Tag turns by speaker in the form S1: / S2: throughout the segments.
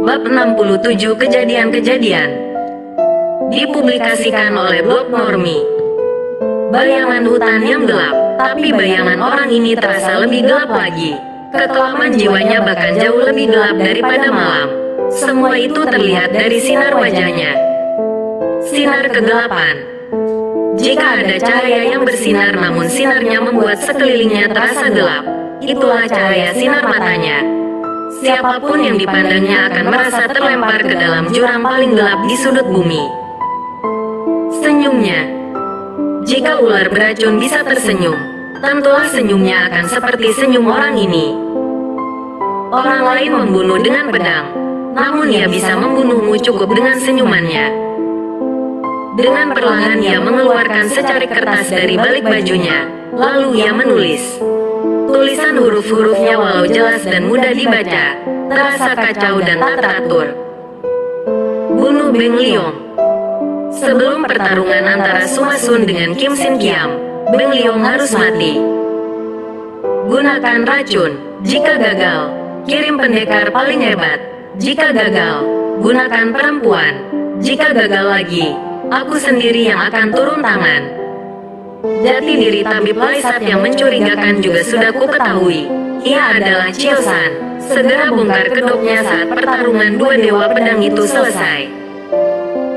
S1: Bab 67 Kejadian-Kejadian. Dipublikasikan oleh Blog Normi. Bayangan hutan yang gelap, tapi bayangan orang ini terasa lebih gelap lagi. Kekelaman jiwanya bahkan jauh lebih gelap daripada malam. Semua itu terlihat dari sinar wajahnya. Sinar kegelapan. Jika ada cahaya yang bersinar namun sinarnya membuat sekelilingnya terasa gelap, itulah cahaya sinar matanya. Siapapun yang dipandangnya akan merasa terlempar ke dalam jurang paling gelap di sudut bumi. Senyumnya. Jika ular beracun bisa tersenyum, tentulah senyumnya akan seperti senyum orang ini. Orang lain membunuh dengan pedang, namun ia bisa membunuhmu cukup dengan senyumannya. Dengan perlahan ia mengeluarkan secari kertas dari balik bajunya, lalu ia menulis. Tulisan huruf-hurufnya walau jelas dan mudah dibaca, terasa kacau dan tak teratur. Bunuh Beng Liong. Sebelum pertarungan antara Suma Sun dengan Kim Sin Kiam, Beng Liong harus mati. Gunakan racun. Jika gagal, kirim pendekar paling hebat. Jika gagal, gunakan perempuan. Jika gagal lagi, aku sendiri yang akan turun tangan. Jati diri tabib Laisat yang mencurigakan juga sudah kuketahui. Ia adalah Chiao San. Segera bongkar kedoknya saat pertarungan dua dewa pedang itu selesai.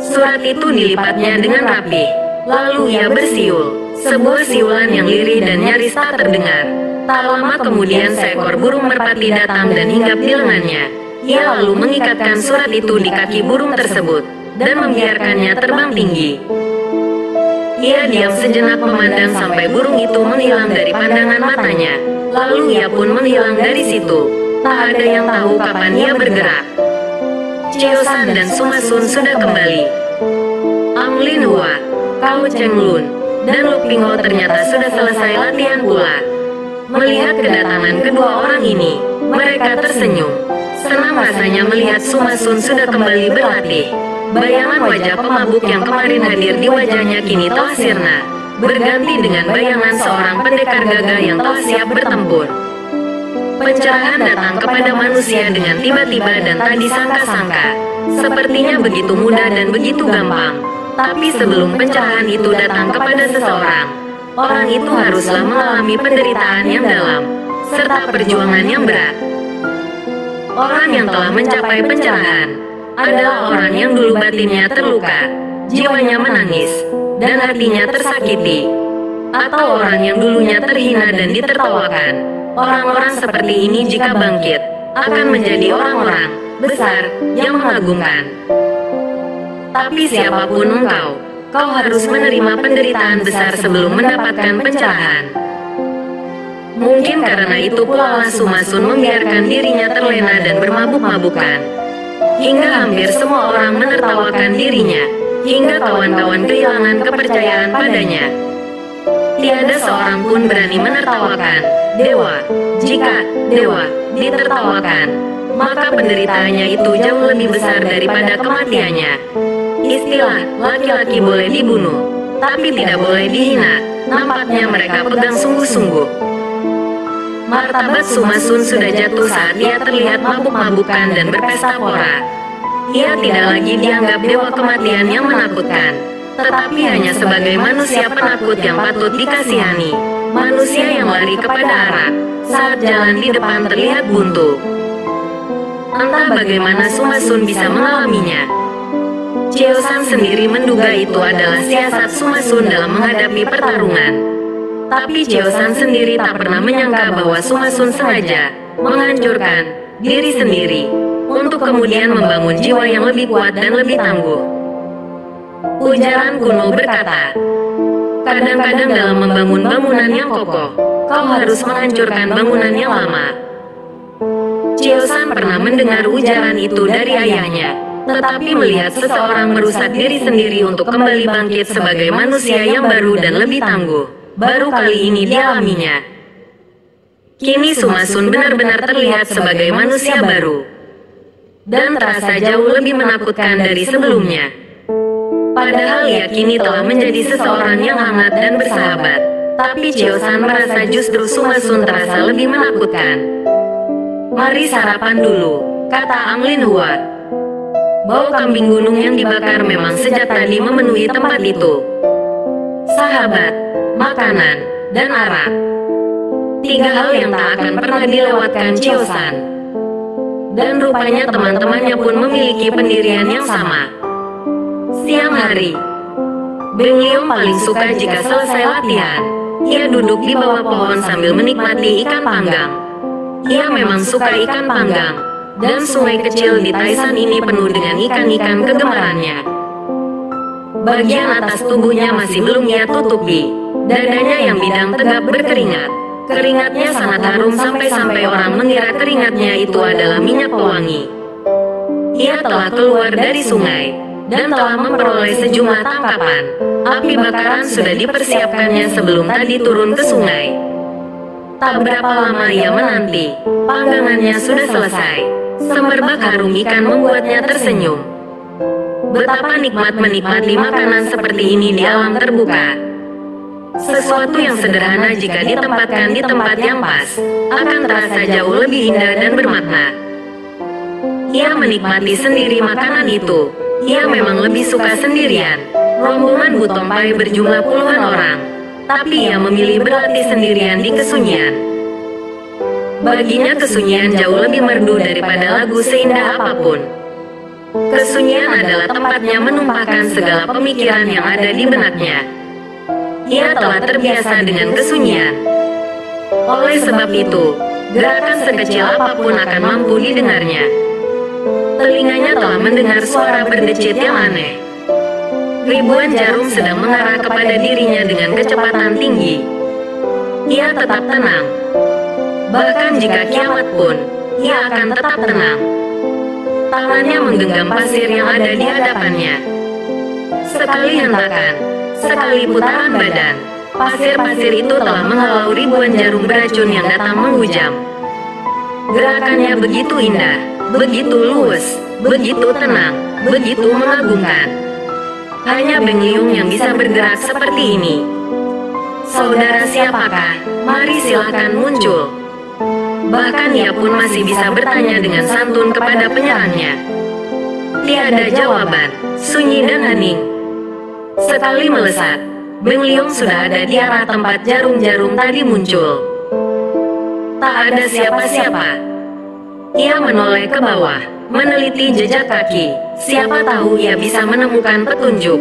S1: Surat itu dilipatnya dengan rapi. Lalu ia bersiul. Sebuah siulan yang lirih dan nyaris tak terdengar. Tak lama kemudian seekor burung merpati datang dan hinggap di lengannya. Ia lalu mengikatkan surat itu di kaki burung tersebut dan membiarkannya terbang tinggi. Ia diam sejenak memandang sampai burung itu menghilang dari pandangan matanya. Lalu ia pun menghilang dari situ. Tak ada yang tahu kapan ia bergerak. Chiao San dan Suma Sun sudah kembali. Ang Lin Hua, Kao Cheng Lun, dan Lu Pingho ternyata sudah selesai latihan pula. Melihat kedatangan kedua orang ini, mereka tersenyum. Senang rasanya melihat Suma Sun sudah kembali berlatih. Bayangan wajah pemabuk yang kemarin hadir di wajahnya kini telah sirna, berganti dengan bayangan seorang pendekar gagah yang telah siap bertempur. Pencerahan datang kepada manusia dengan tiba-tiba dan tak disangka-sangka. Sepertinya begitu mudah dan begitu gampang. Tapi sebelum pencerahan itu datang kepada seseorang, orang itu haruslah mengalami penderitaan yang dalam, serta perjuangan yang berat. Orang yang telah mencapai pencerahan adalah orang yang dulu batinnya terluka, jiwanya menangis, dan hatinya tersakiti. Atau orang yang dulunya terhina dan ditertawakan. Orang-orang seperti ini jika bangkit, akan menjadi orang-orang besar yang mengagumkan. Tapi siapapun engkau, kau harus menerima penderitaan besar sebelum mendapatkan pencerahan. Mungkin karena itu pula Suma Sun membiarkan dirinya terlena dan bermabuk-mabukan. Hingga hampir semua orang menertawakan dirinya, hingga kawan-kawan kehilangan kepercayaan padanya. Tiada seorang pun berani menertawakan dewa. Jika dewa ditertawakan, maka penderitaannya itu jauh lebih besar daripada kematiannya. Istilah laki-laki boleh dibunuh, tapi tidak boleh dihina, nampaknya mereka pegang sungguh-sungguh. Martabat Suma Sun sudah jatuh saat ia terlihat mabuk-mabukan dan berpesta pora. Ia tidak lagi dianggap dewa kematian yang menakutkan, tetapi hanya sebagai manusia penakut yang patut dikasihani. Manusia yang lari kepada arak saat jalan di depan terlihat buntu. Entah bagaimana Suma Sun bisa mengalaminya. Chiao San sendiri menduga itu adalah siasat Suma Sun dalam menghadapi pertarungan. Tapi Chiao San sendiri tak pernah menyangka bahwa Suma Sun sengaja menghancurkan diri sendiri untuk kemudian membangun jiwa yang lebih kuat dan lebih tangguh. Ujaran kuno berkata, kadang-kadang dalam membangun bangunan yang kokoh, kau harus menghancurkan bangunan yang lama. Chiao San pernah mendengar ujaran itu dari ayahnya, tetapi melihat seseorang merusak diri sendiri untuk kembali bangkit sebagai manusia yang baru dan lebih tangguh, baru kali ini dialaminya. Kini Suma Sun benar-benar terlihat sebagai manusia baru, dan terasa jauh lebih menakutkan dari sebelumnya. Padahal ia kini telah menjadi seseorang yang hangat dan bersahabat. Tapi Chiao San merasa justru Suma Sun terasa lebih menakutkan. Mari sarapan dulu. kata Ang Lin Hua. Bau kambing gunung yang dibakar memang sejak tadi memenuhi tempat itu. Sahabat, makanan, dan arak. 3 hal yang tak akan pernah dilewatkan Cio San. Dan rupanya teman-temannya pun memiliki pendirian yang sama. Siang hari, Beng Liong paling suka jika selesai latihan, ia duduk di bawah pohon sambil menikmati ikan panggang. Ia memang suka ikan panggang, dan sungai kecil di Taisan ini penuh dengan ikan-ikan kegemarannya. Bagian atas tubuhnya masih belum ia tutupi, dadanya yang bidang tegap berkeringat. Keringatnya sangat harum sampai-sampai orang mengira keringatnya itu adalah minyak pewangi. Ia telah keluar dari sungai, dan telah memperoleh sejumlah tangkapan. Api bakaran sudah dipersiapkannya sebelum tadi turun ke sungai. Tak berapa lama ia menanti, panggangannya sudah selesai. Semerbak harum ikan membuatnya tersenyum. Betapa nikmat menikmati makanan seperti ini di alam terbuka. Sesuatu yang sederhana jika ditempatkan di tempat yang pas, akan terasa jauh lebih indah dan bermakna. Ia menikmati sendiri makanan itu. Ia memang lebih suka sendirian. Rombongan Butompai berjumlah puluhan orang, tapi ia memilih berlatih sendirian di kesunyian. Baginya kesunyian jauh lebih merdu daripada lagu seindah apapun. Kesunyian adalah tempatnya menumpahkan segala pemikiran yang ada di benaknya. Ia telah terbiasa dengan kesunyian. Oleh sebab itu, gerakan sekecil apapun akan mampu didengarnya. Telinganya telah mendengar suara berdecit yang aneh. Ribuan jarum sedang mengarah kepada dirinya dengan kecepatan tinggi. Ia tetap tenang. Bahkan jika kiamat pun, ia akan tetap tenang. Tangannya menggenggam pasir yang ada di hadapannya. Sekali hentakan, sekali putaran badan, pasir-pasir itu telah menghalau ribuan jarum beracun yang datang menghujam. Gerakannya begitu indah, begitu luwes, begitu tenang, begitu mengagumkan. Hanya Beng Liong yang bisa bergerak seperti ini. Saudara siapakah? Mari silakan muncul. Bahkan ia pun masih bisa bertanya dengan santun kepada penyerangnya. Tiada jawaban, sunyi dan hening. Sekali melesat, Beng Liong sudah ada di arah tempat jarum-jarum tadi muncul. Tak ada siapa-siapa. Ia menoleh ke bawah, meneliti jejak kaki. Siapa tahu ia bisa menemukan petunjuk.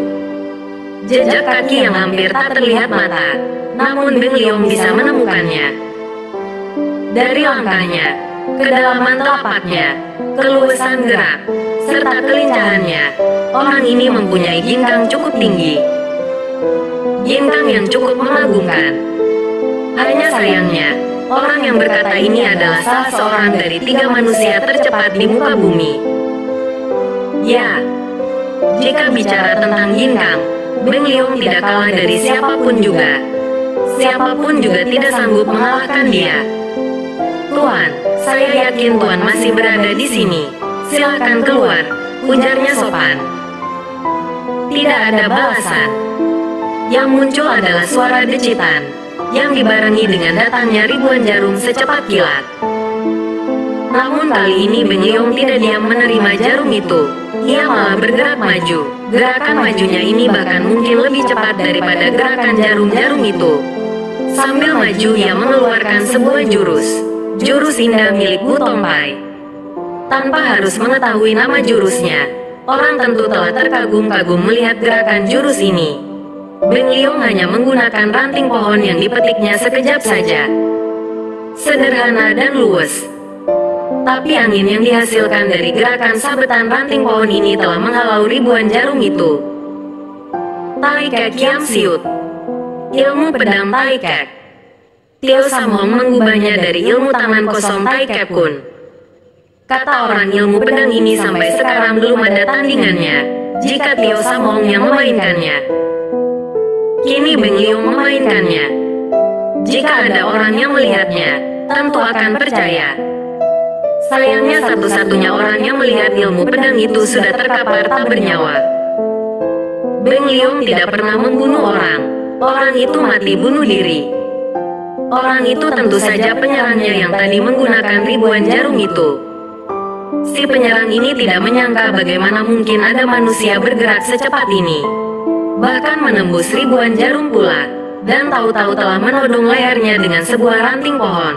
S1: Jejak kaki yang hampir tak terlihat mata, namun Beng Liong bisa menemukannya. Dari langkahnya, kedalaman telapaknya, keluasan gerak, serta kelincahannya, orang ini mempunyai ginkang cukup tinggi. Ginkang yang cukup mengagumkan. Hanya sayangnya, orang yang berkata ini adalah salah seorang dari 3 manusia tercepat di muka bumi. Ya, jika bicara tentang ginkang, Beng Liong tidak kalah dari siapapun juga. Siapapun juga tidak sanggup mengalahkan dia. Tuan, saya yakin Tuan masih berada di sini. Silakan keluar, ujarnya sopan. Tidak ada balasan. Yang muncul adalah suara decitan, yang dibarengi dengan datangnya ribuan jarum secepat kilat. Namun kali ini Beng Liong tidak diam menerima jarum itu. Ia malah bergerak maju. Gerakan majunya ini bahkan mungkin lebih cepat daripada gerakan jarum-jarum itu. Sambil maju ia mengeluarkan sebuah jurus indah milik Butompai. Tanpa harus mengetahui nama jurusnya, orang tentu telah terkagum-kagum melihat gerakan jurus ini. Beng Liong hanya menggunakan ranting pohon yang dipetiknya sekejap saja. Sederhana dan luwes. Tapi angin yang dihasilkan dari gerakan sabetan ranting pohon ini telah menghalau ribuan jarum itu. Tai Kek Kiam Siut. Ilmu pedang Tai Kek. Tio Samhong mengubahnya dari ilmu tangan kosong Tai Kek Kun. Kata orang ilmu pedang ini sampai sekarang belum ada tandingannya, jika Tio Samhong yang memainkannya. Kini Beng Liong memainkannya. Jika ada orang yang melihatnya, tentu akan percaya. Sayangnya satu-satunya orang yang melihat ilmu pedang itu sudah terkapar tak bernyawa. Beng Liong tidak pernah membunuh orang. Orang itu mati bunuh diri. Orang itu tentu saja penyerangnya yang tadi menggunakan ribuan jarum itu. Si penyerang ini tidak menyangka bagaimana mungkin ada manusia bergerak secepat ini. Bahkan menembus ribuan jarum pula, dan tahu-tahu telah menodong lehernya dengan sebuah ranting pohon.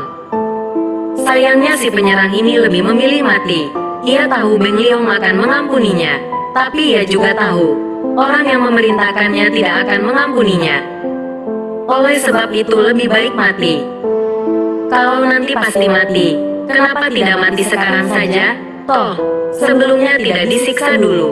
S1: Sayangnya si penyerang ini lebih memilih mati. Ia tahu Beng Liong akan mengampuninya, tapi ia juga tahu orang yang memerintahkannya tidak akan mengampuninya. Oleh sebab itu lebih baik mati. Kalau nanti pasti mati, kenapa tidak mati sekarang saja? Toh, sebelumnya tidak disiksa dulu.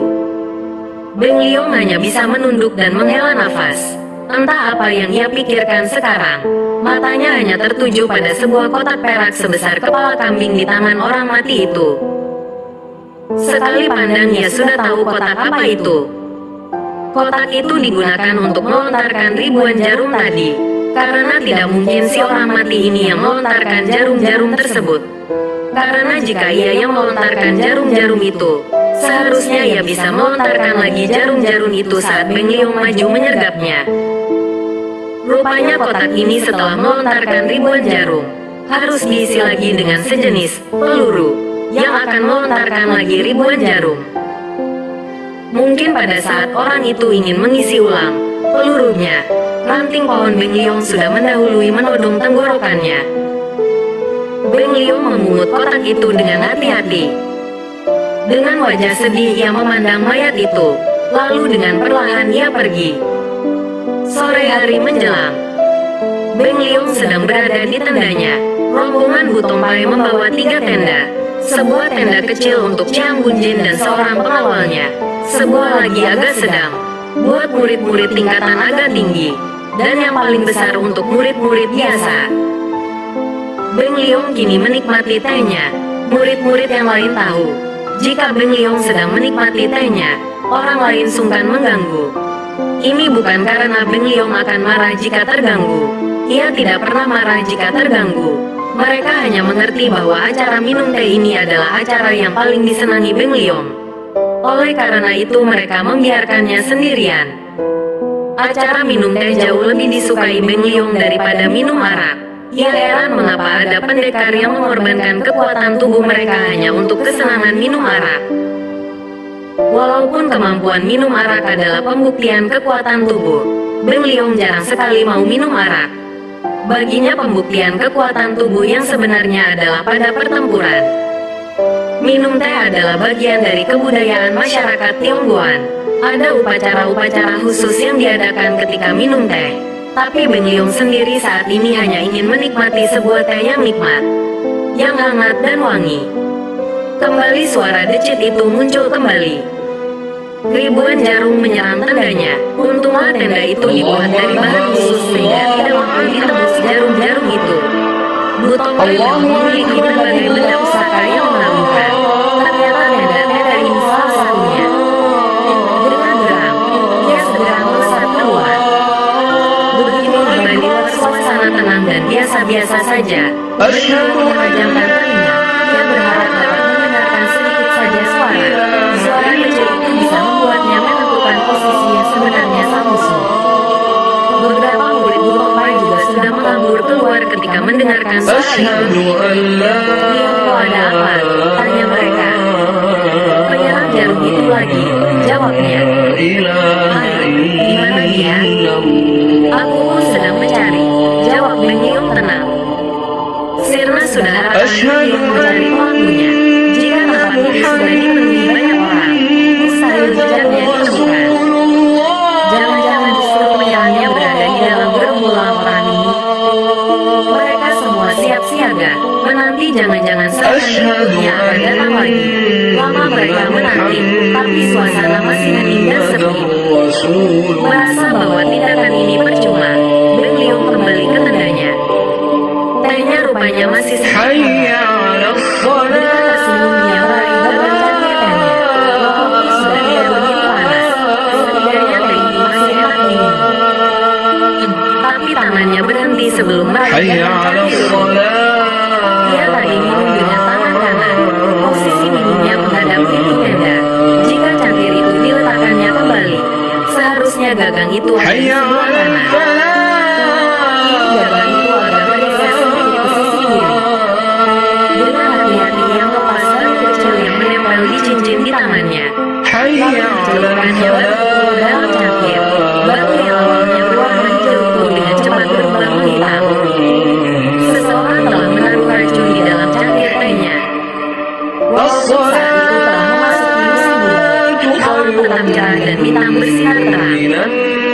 S1: Beng Liong hanya bisa menunduk dan menghela nafas. Entah apa yang ia pikirkan sekarang. Matanya hanya tertuju pada sebuah kotak perak sebesar kepala kambing di tangan orang mati itu. Sekali pandang ia sudah tahu kotak apa itu. Kotak itu digunakan untuk melontarkan ribuan jarum tadi. Karena tidak mungkin si orang mati ini yang melontarkan jarum-jarum tersebut. Karena jika ia yang melontarkan jarum-jarum itu, seharusnya ia bisa melontarkan lagi jarum-jarum itu saat Beng Liong maju menyergapnya. Rupanya kotak ini setelah melontarkan ribuan jarum, harus diisi lagi dengan sejenis peluru yang akan melontarkan lagi ribuan jarum. Mungkin pada saat orang itu ingin mengisi ulang pelurunya, ranting pohon Beng Liong sudah mendahului menodong tenggorokannya. Beng Liong memungut kotak itu dengan hati-hati. Dengan wajah sedih ia memandang mayat itu, lalu dengan perlahan ia pergi. Sore hari menjelang. Beng Liong sedang berada di tendanya. Rombongan Bu Tongpai membawa 3 tenda. Sebuah tenda kecil untuk Chiang Bun Jin dan seorang pengawalnya. Sebuah lagi agak sedang, buat murid-murid tingkatan agak tinggi. Dan yang paling besar untuk murid-murid biasa. Beng Liong kini menikmati tehnya. Murid-murid yang lain tahu, jika Beng Liong sedang menikmati tehnya, orang lain sungkan mengganggu. Ini bukan karena Beng Liong akan marah jika terganggu. Ia tidak pernah marah jika terganggu. Mereka hanya mengerti bahwa acara minum teh ini adalah acara yang paling disenangi Beng Liong. Oleh karena itu mereka membiarkannya sendirian. Acara minum teh jauh lebih disukai Beng Liong daripada minum arak. Ia heran mengapa ada pendekar yang mengorbankan kekuatan tubuh mereka hanya untuk kesenangan minum arak. Walaupun kemampuan minum arak adalah pembuktian kekuatan tubuh, Beng Liong jarang sekali mau minum arak. Baginya pembuktian kekuatan tubuh yang sebenarnya adalah pada pertempuran. Minum teh adalah bagian dari kebudayaan masyarakat Tionggoan. Ada upacara-upacara khusus yang diadakan ketika minum teh. Tapi Beng Liong sendiri saat ini hanya ingin menikmati sebuah teh yang nikmat, yang hangat dan wangi. Kembali suara decit itu muncul kembali. Ribuan jarum menyerang tendanya. Untunglah tenda itu dibuat dari bahan khusus sehingga tidak mampu ditembus jarum-jarum itu. Bu Tongpai memiliki berbagai benda pusaka yang mengagumkan. Ternyata tenda-tenda ini salah satunya. Dengan geram, ia segera melesat keluar. Begitu tiba di suasana tenang dan biasa-biasa saja. Dengan menajamkan telinga, ia berharap dapat mendengarkan sedikit saja suara. Suara kecil itu bisa membuatnya menentukan posisi yang sebenarnya sang musuh. Beberapa murid Bu Tongpai juga sudah menganggur keluar ketika mendengarkan suara itu. "Liongko, ada apa?" tanya mereka. "Penyerang jarum itu lagi," jawabnya. "Hai, di mana dia?" "Aku pun sedang mencari," jawab Beng Liong tenang. Sirna sudah harapan Liong mencari pelakunya. Jika tempat ini sudah dipenuhi banyak orang, mustahil jejaknya ditemukan. Jangan-jangan justru penyerangnya berada di dalam gerombolan orang ini. Mereka semua siap siaga, menanti jangan-jangan serangan berikutnya akan datang lagi. Lama mereka menanti, tapi suasana masih hening dan sepi. Merasa bahwa tindakan ini percuma, Beng Liong kembali ke tendanya. Tehnya rupanya masih sedikit. Dengan tersenyum dia meraih berbagai tehnya. Walaupun sudah tidak begitu panas, setidaknya teh ini masih enak diminum. Tapi tangannya berhenti sebelum meraih dan mencari. Dia tadi minum dengan tangan kanan. Posisi minumnya menghadap pintu tenda. Jika cangkir itu diletakkannya kembali, seharusnya gagang itu ada di sebelah kanan. Kini gagang itu agak bergeser sedikit ke sisi kiri. di tangannya. Lalu mencelupkannya batu ke dalam cangkir. Batu yang awalnya berwarna hijau itu dengan cepat berubah menghitam. Seseorang telah menaruh racun di dalam cangkir tehnya. Walaupun saat itu telah memasuki musim dingin, awan tetap cerah dan bintang bersinar terang.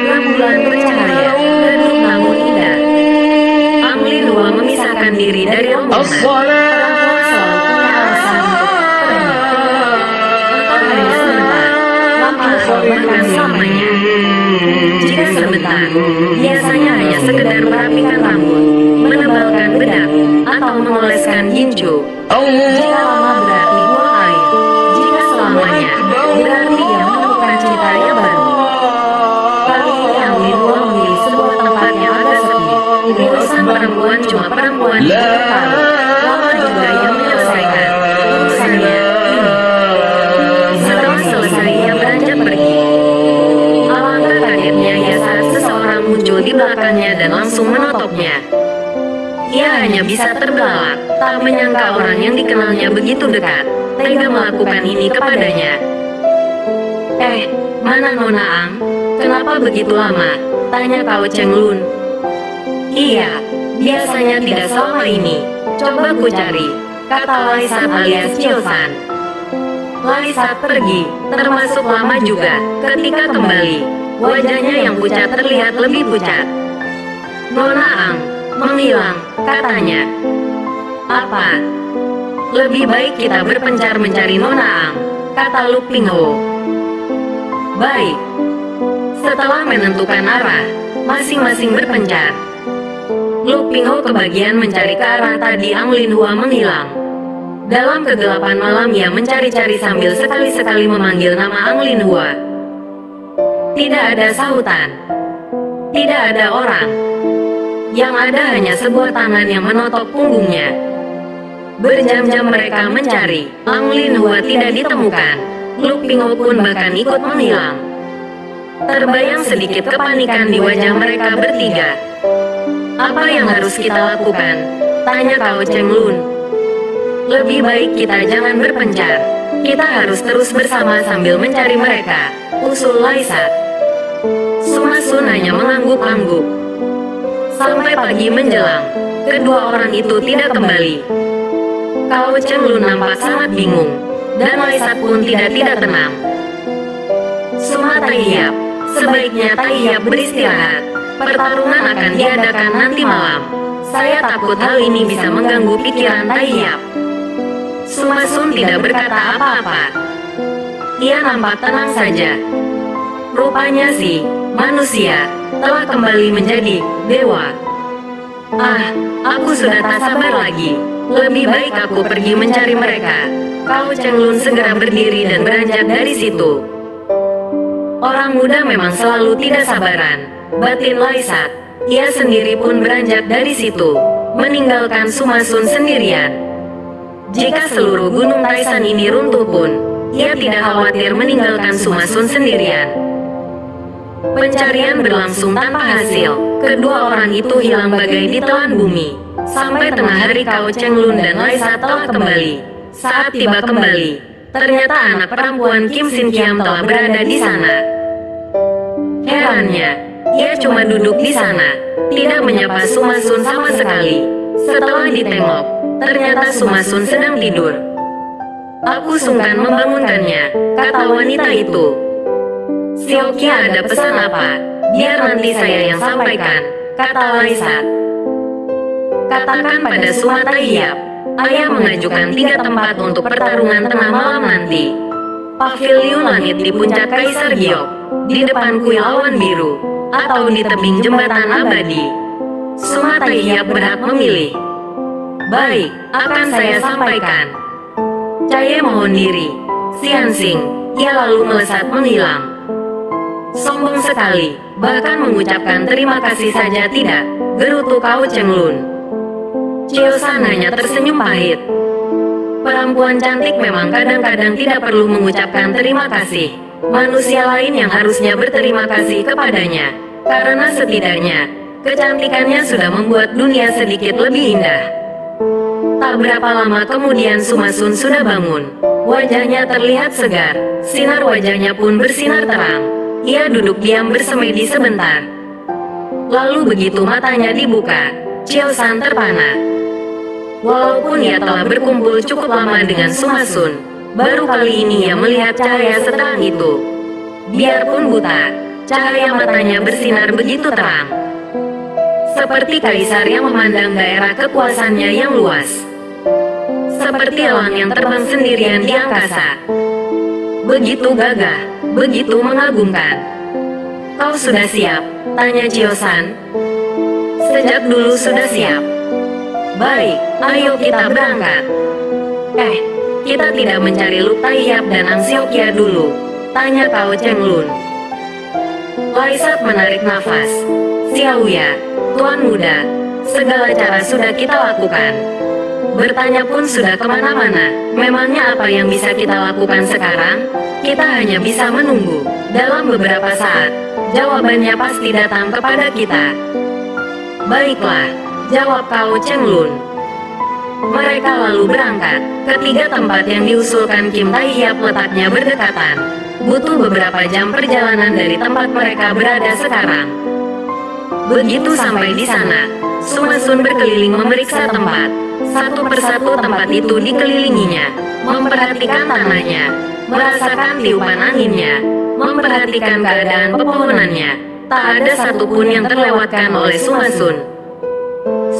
S1: Rembulan bercahaya, redup namun indah. Anglin Hua memisahkan diri dari rombongan. Perempuan selalu punya alasan untuk pergi. Entah hanya sebentar, lama atau bahkan selamanya. Jika sebentar, biasanya hanya sekedar merapikan rambut, menebalkan bedak, atau mengoleskan gincu. Jika lama berarti buang air. Jika selamanya, berarti ia menemukan cinta yang baru. Kali ini Anglin Hua memilih sebuah tempat yang agak sepi. Urusan perempuan cuma perempuan yang tahu. Lama juga ia menyelesaikan urusannya ini. Setelah selesai ia beranjak pergi. Alangkah kagetnya ia saat seseorang muncul di belakangnya dan langsung menotoknya. Ia hanya bisa terbelalak, tak menyangka orang yang dikenalnya begitu dekat, tega melakukan ini kepadanya. Mana Nona Ang? Kenapa begitu lama? Tanya Kao Cheng Lun. Iya, biasanya tidak selama ini. Coba ku cari, kata Laisat alias Chiosan. Laisat pergi, termasuk lama juga. Ketika kembali, wajahnya yang pucat terlihat lebih pucat. Nona Ang menghilang, katanya. Apa? Lebih baik kita berpencar mencari Nona Ang, kata Lu Pingho. Baik. Setelah menentukan arah, masing-masing berpencar. Lu Pingho kebagian mencari ke arah tadi Anglin Hua menghilang. Dalam kegelapan malam ia mencari-cari sambil sekali-sekali memanggil nama Anglin Hua. Tidak ada sahutan. Tidak ada orang. Yang ada hanya sebuah tangan yang menotok punggungnya. Berjam-jam mereka mencari, Anglin Hua tidak ditemukan. Lu Pingho pun bahkan ikut menghilang. Terbayang sedikit kepanikan di wajah mereka bertiga. Apa yang harus kita lakukan? Tanya Kao Cheng Lun. Lebih baik kita jangan berpencar. Kita harus terus bersama sambil mencari mereka, usul Laisat. Suma Sun hanya mengangguk-angguk. Sampai pagi menjelang, kedua orang itu tidak kembali. Kao Cheng Lun nampak sangat bingung, dan Laisat pun tidak tenang. Suma Taihap, sebaiknya Taihap beristirahat. Pertarungan akan diadakan nanti malam. Saya takut hal ini bisa mengganggu pikiran Taihap. Suma Sun tidak berkata apa-apa. Ia nampak tenang saja. Rupanya sih, manusia telah kembali menjadi dewa. Aku sudah tak sabar lagi. Lebih baik aku pergi mencari mereka. Kao Cheng Lun segera berdiri dan beranjak dari situ. Orang muda memang selalu tidak sabaran, batin Laisat. Ia sendiri pun beranjak dari situ, meninggalkan Suma Sun sendirian. Jika seluruh gunung Taisan ini runtuh pun, ia tidak khawatir meninggalkan Suma Sun sendirian. Pencarian berlangsung tanpa hasil. Kedua orang itu hilang bagai ditelan bumi. Sampai tengah hari Kao Cheng Lun dan Laisat telah kembali. Saat tiba kembali, ternyata anak perempuan Kim Sin Kiam telah berada di sana. Herannya, ia cuma duduk di sana, tidak menyapa Suma Sun sama sekali. Setelah ditengok, ternyata Suma Sun sedang tidur. Aku sungkan membangunkannya, kata wanita itu. Siokia ada pesan apa? Biar nanti saya yang sampaikan, kata Laisat. Katakan pada Suma Taihap, ayah mengajukan 3 tempat untuk pertarungan tengah malam nanti. Pavilion langit di puncak Kaisar Giok, di depan kuil awan biru, atau di tebing jembatan abadi. Suma Taihap berhak memilih. Baik, akan saya sampaikan. Caye mohon diri. Siansing, ia lalu melesat menghilang. Sombong sekali, bahkan mengucapkan terima kasih saja tidak, gerutu Kao Cheng Lun. Chiosan hanya tersenyum pahit. Perempuan cantik memang kadang-kadang tidak perlu mengucapkan terima kasih. Manusia lain yang harusnya berterima kasih kepadanya, karena setidaknya kecantikannya sudah membuat dunia sedikit lebih indah. Tak berapa lama kemudian Sumasun sudah bangun. Wajahnya terlihat segar, sinar wajahnya pun bersinar terang. Ia duduk diam bersemedi sebentar. Lalu begitu matanya dibuka, Chiosan terpana. Walaupun ia telah berkumpul cukup lama dengan Sumasun, baru kali ini ia melihat cahaya seterang itu. Biarpun buta, cahaya matanya bersinar begitu terang. Seperti kaisar yang memandang daerah kekuasaannya yang luas. Seperti elang yang terbang sendirian di angkasa. Begitu gagah, begitu mengagumkan. Kau sudah siap? Tanya Chiosan. Sejak dulu sudah siap. Baik, ayo kita berangkat. Kita tidak mencari Luk Taiyap dan Ang Seokya dulu? Tanya Kao Cheng Lun. Laisat menarik nafas. Xiaoya, Tuan Muda, segala cara sudah kita lakukan. Bertanya pun sudah kemana-mana. Memangnya apa yang bisa kita lakukan sekarang? Kita hanya bisa menunggu. Dalam beberapa saat, jawabannya pasti datang kepada kita. Baiklah, jawab Kao Cheng Lun. Mereka lalu berangkat. Ketiga tempat yang diusulkan Kim Taiyap letaknya berdekatan. Butuh beberapa jam perjalanan dari tempat mereka berada sekarang. Begitu sampai di sana, Sumasun berkeliling memeriksa tempat. Satu persatu tempat itu dikelilinginya, memperhatikan tanahnya, merasakan tiupan anginnya, memperhatikan keadaan pepohonannya. Tak ada satupun yang terlewatkan oleh Sumasun.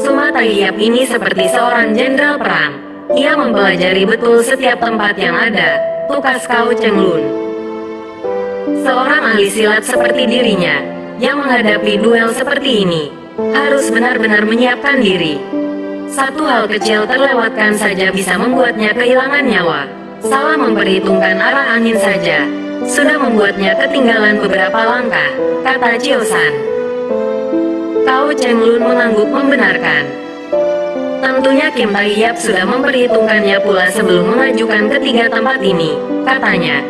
S1: Suma Taiyap ini seperti seorang jenderal perang. Ia mempelajari betul setiap tempat yang ada, tukas Kao Cheng Lun. Seorang ahli silat seperti dirinya, yang menghadapi duel seperti ini, harus benar-benar menyiapkan diri. Satu hal kecil terlewatkan saja bisa membuatnya kehilangan nyawa. Salah memperhitungkan arah angin saja, sudah membuatnya ketinggalan beberapa langkah, kata Chiosan. Kao Cheng Lun mengangguk membenarkan. Tentunya Kim Taiyap sudah memperhitungkannya pula sebelum mengajukan ketiga tempat ini, katanya.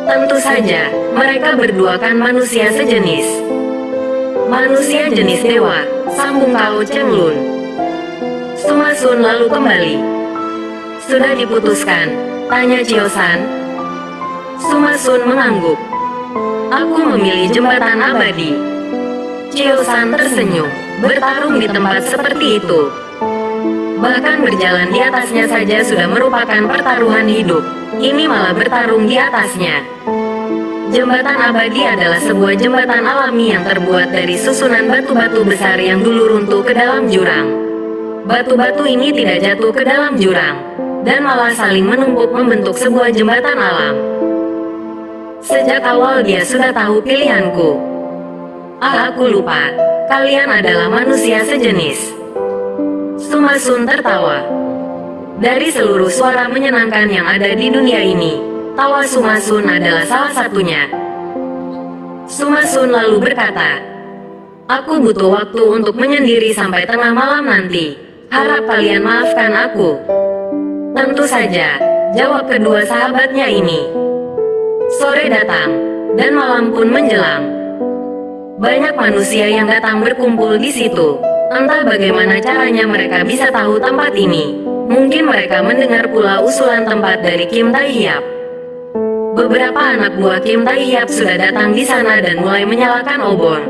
S1: Tentu saja, mereka berdua kan manusia sejenis. Manusia jenis dewa, sambung Kao Cheng Lun. Sumasun lalu kembali. Sudah diputuskan, tanya Chiosan. Sumasun mengangguk. Aku memilih jembatan abadi. Chiosan tersenyum. Bertarung di tempat seperti itu, bahkan berjalan di atasnya saja sudah merupakan pertaruhan hidup. Ini malah bertarung di atasnya. Jembatan abadi adalah sebuah jembatan alami yang terbuat dari susunan batu-batu besar yang dulu runtuh ke dalam jurang. Batu-batu ini tidak jatuh ke dalam jurang, dan malah saling menumpuk membentuk sebuah jembatan alam. Sejak awal dia sudah tahu pilihanku. Aku lupa, kalian adalah manusia sejenis. Sumasun tertawa. Dari seluruh suara menyenangkan yang ada di dunia ini, tawa Sumasun adalah salah satunya. Sumasun lalu berkata, aku butuh waktu untuk menyendiri sampai tengah malam nanti. Harap kalian maafkan aku. Tentu saja, jawab kedua sahabatnya ini. Sore datang, dan malam pun menjelang. Banyak manusia yang datang berkumpul di situ. Entah bagaimana caranya mereka bisa tahu tempat ini. Mungkin mereka mendengar pula usulan tempat dari Kim Taiyap. Beberapa anak buah Kim Taiyap sudah datang di sana dan mulai menyalakan obor.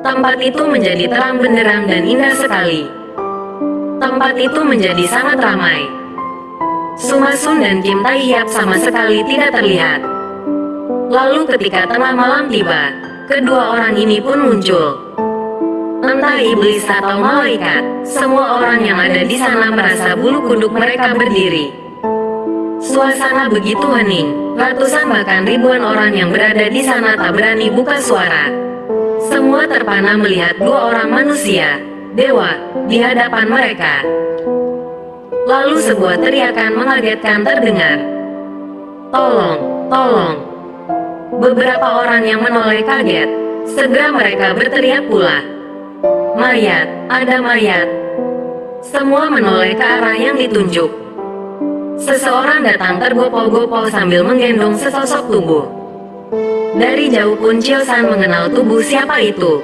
S1: Tempat itu menjadi terang benderang dan indah sekali. Tempat itu menjadi sangat ramai. Sumasun dan Kim Taiyap sama sekali tidak terlihat. Lalu ketika tengah malam tiba, kedua orang ini pun muncul. Entah iblis atau malaikat, semua orang yang ada di sana merasa bulu kuduk mereka berdiri. Suasana begitu hening, ratusan bahkan ribuan orang yang berada di sana tak berani buka suara. Semua terpana melihat dua orang manusia, dewa, di hadapan mereka. Lalu sebuah teriakan mengagetkan terdengar. Tolong, tolong. Beberapa orang yang menoleh kaget. Segera mereka berteriak pula. Mayat, ada mayat. Semua menoleh ke arah yang ditunjuk. Seseorang datang tergopoh-gopoh sambil menggendong sesosok tubuh. Dari jauh pun Chiosan mengenal tubuh siapa itu.